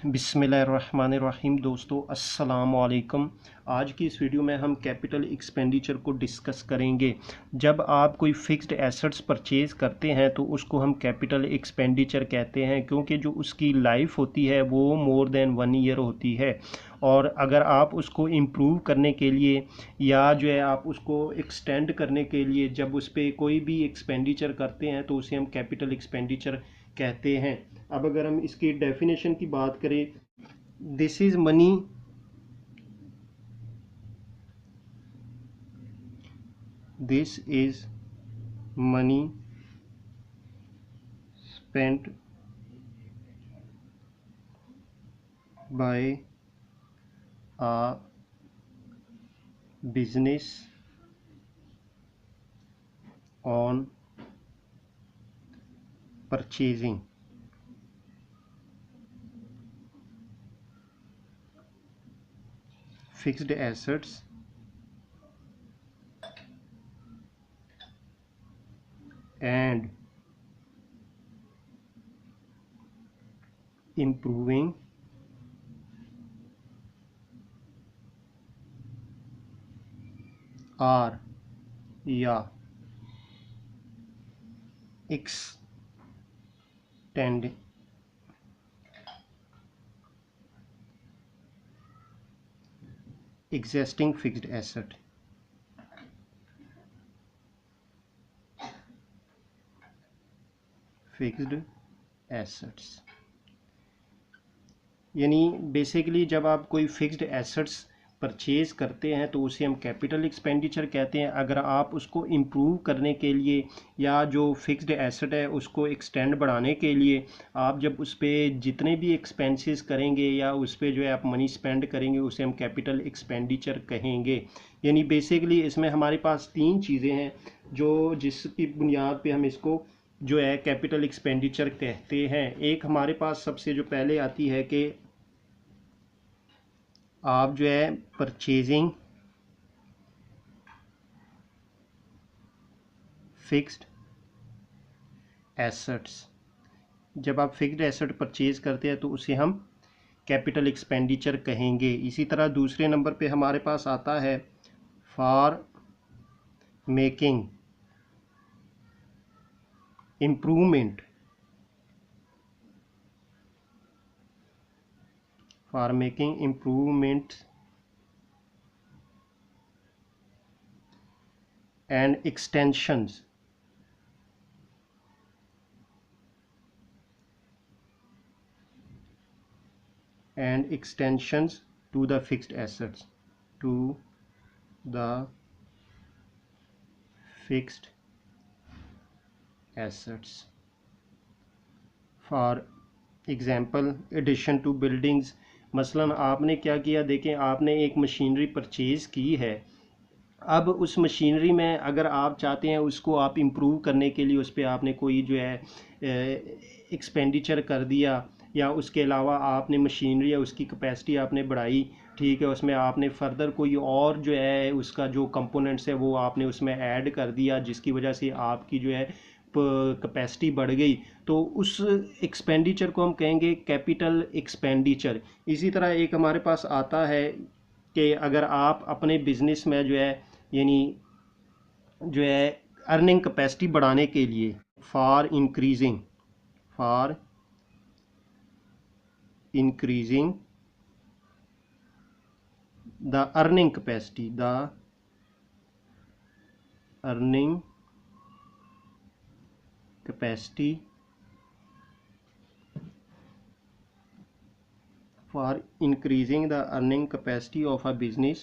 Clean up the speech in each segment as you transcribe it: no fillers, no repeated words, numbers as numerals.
बिस्मिल्लाहिर्रहमानिर्रहीम। दोस्तों अस्सलाम वालेकुम। आज की इस वीडियो में हम कैपिटल एक्सपेंडिचर को डिस्कस करेंगे। जब आप कोई फ़िक्स्ड एसेट्स परचेज़ करते हैं तो उसको हम कैपिटल एक्सपेंडिचर कहते हैं, क्योंकि जो उसकी लाइफ होती है वो मोर देन 1 ईयर होती है। और अगर आप उसको इम्प्रूव करने के लिए या जो है आप उसको एक्सटेंड करने के लिए जब उस पर कोई भी एक्सपेंडिचर करते हैं तो उसे हम कैपिटल एक्सपेंडिचर कहते हैं। अब अगर हम इसकी डेफिनेशन की बात करें, this is money this is money spent by a business on purchasing fixed assets and improving or या extend existing fixed asset। Fixed assets यानी बेसिकली जब आप कोई फिक्स्ड एसेट्स परचेज़ करते हैं तो उसे हम कैपिटल एक्सपेंडिचर कहते हैं। अगर आप उसको इम्प्रूव करने के लिए या जो फिक्स्ड एसेट है उसको एक्सटेंड बढ़ाने के लिए आप जब उस पर जितने भी एक्सपेंसेस करेंगे या उस पर जो है आप मनी स्पेंड करेंगे उसे हम कैपिटल एक्सपेंडिचर कहेंगे। यानी बेसिकली इसमें हमारे पास 3 चीज़ें हैं जो जिसकी बुनियाद पे हम इसको जो है कैपिटल एक्सपेंडिचर कहते हैं। एक हमारे पास सबसे जो पहले आती है कि आप जो है परचेजिंग फिक्स्ड एसेट्स, जब आप फिक्स्ड एसेट परचेज करते हैं तो उसे हम कैपिटल एक्सपेंडिचर कहेंगे। इसी तरह दूसरे नंबर पे हमारे पास आता है for making improvement, for making improvement and extensions to the fixed assets, to the fixed assets। For example addition to buildings, मसलन आपने क्या किया, देखें आपने एक मशीनरी परचेज़ की है। अब उस मशीनरी में अगर आप चाहते हैं उसको आप इम्प्रूव करने के लिए उस पर आपने कोई जो है एक्सपेंडिचर कर दिया या उसके अलावा आपने मशीनरी या उसकी कैपेसिटी आपने बढ़ाई, ठीक है, उसमें आपने फर्दर कोई और जो है उसका जो कंपोनेंट्स है वो आपने उसमें ऐड कर दिया जिसकी वजह से आपकी जो है कैपेसिटी बढ़ गई, तो उस एक्सपेंडिचर को हम कहेंगे कैपिटल एक्सपेंडिचर। इसी तरह एक हमारे पास आता है कि अगर आप अपने बिजनेस में जो है यानी जो है अर्निंग कैपेसिटी बढ़ाने के लिए for increasing the earning capacity, for increasing the earning capacity of a business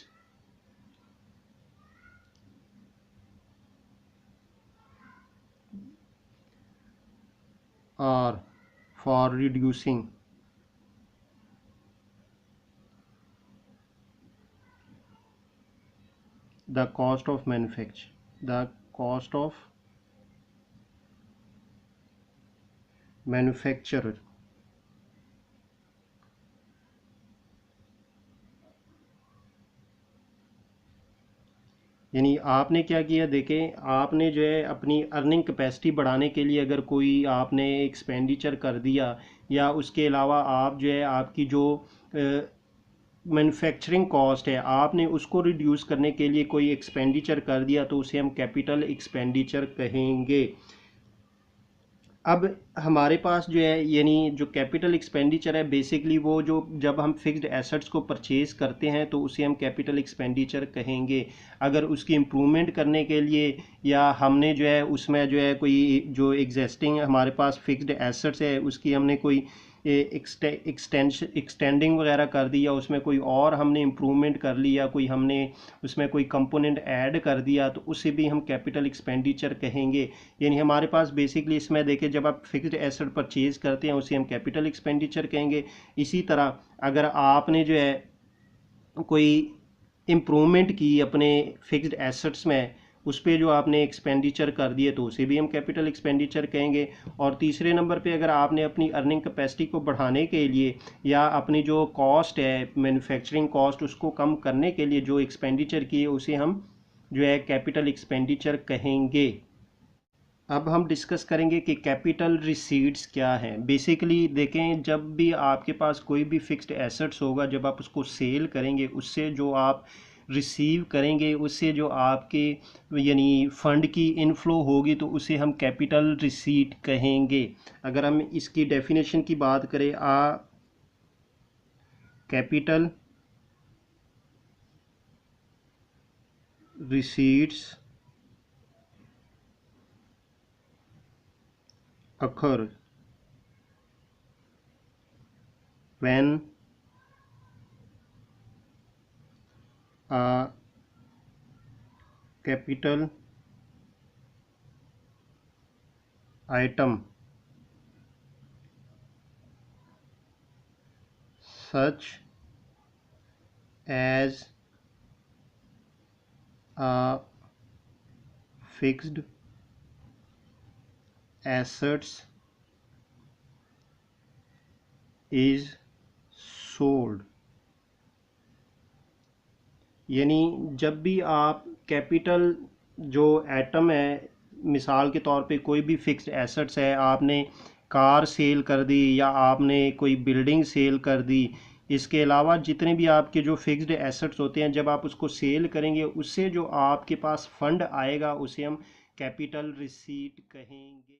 or for reducing the cost of manufacture। यानी आपने क्या किया, देखें आपने जो है अपनी अर्निंग कैपेसिटी बढ़ाने के लिए अगर कोई आपने एक्सपेंडिचर कर दिया या उसके अलावा आप जो है आपकी जो मैन्युफैक्चरिंग कॉस्ट है आपने उसको रिड्यूस करने के लिए कोई एक्सपेंडिचर कर दिया तो उसे हम कैपिटल एक्सपेंडिचर कहेंगे। अब हमारे पास जो है यानी जो कैपिटल एक्सपेंडिचर है बेसिकली वो जो जब हम फिक्स्ड एसेट्स को परचेज करते हैं तो उसे हम कैपिटल एक्सपेंडिचर कहेंगे। अगर उसकी इम्प्रूवमेंट करने के लिए या हमने जो है उसमें जो है कोई जो एग्जिस्टिंग हमारे पास फिक्स्ड एसेट्स है उसकी हमने कोई एक्सटेंडिंग वगैरह कर दी या उसमें कोई और हमने इम्प्रूवमेंट कर ली या कोई हमने उसमें कोई कंपोनेंट ऐड कर दिया तो उसे भी हम कैपिटल एक्सपेंडिचर कहेंगे। यानी हमारे पास बेसिकली इसमें देखिए जब आप फिक्स्ड एसेट परचेज करते हैं उसे हम कैपिटल एक्सपेंडिचर कहेंगे। इसी तरह अगर आपने जो है कोई इम्प्रूवमेंट की अपने फिक्स्ड एसेट्स में उस पर जो आपने एक्सपेंडिचर कर दिए तो उसे भी हम कैपिटल एक्सपेंडिचर कहेंगे। और तीसरे नंबर पे अगर आपने अपनी अर्निंग कैपेसिटी को बढ़ाने के लिए या अपनी जो कॉस्ट है मैन्युफैक्चरिंग कॉस्ट उसको कम करने के लिए जो एक्सपेंडिचर किए उसे हम जो है कैपिटल एक्सपेंडिचर कहेंगे। अब हम डिस्कस करेंगे कि कैपिटल रिसीट्स क्या हैं। बेसिकली देखें जब भी आपके पास कोई भी फिक्स्ड एसेट्स होगा जब आप उसको सेल करेंगे उससे जो आप रिसीव करेंगे उससे जो आपके यानी फ़ंड की इनफ्लो होगी तो उसे हम कैपिटल रिसीट कहेंगे। अगर हम इसकी डेफिनेशन की बात करें capital receipts occur when a capital item such as a fixed assets is sold। यानी जब भी आप कैपिटल जो एटम है मिसाल के तौर पे कोई भी फिक्स्ड एसेट्स है आपने कार सेल कर दी या आपने कोई बिल्डिंग सेल कर दी इसके अलावा जितने भी आपके जो फिक्स्ड एसेट्स होते हैं जब आप उसको सेल करेंगे उससे जो आपके पास फंड आएगा उसे हम कैपिटल रिसीट कहेंगे।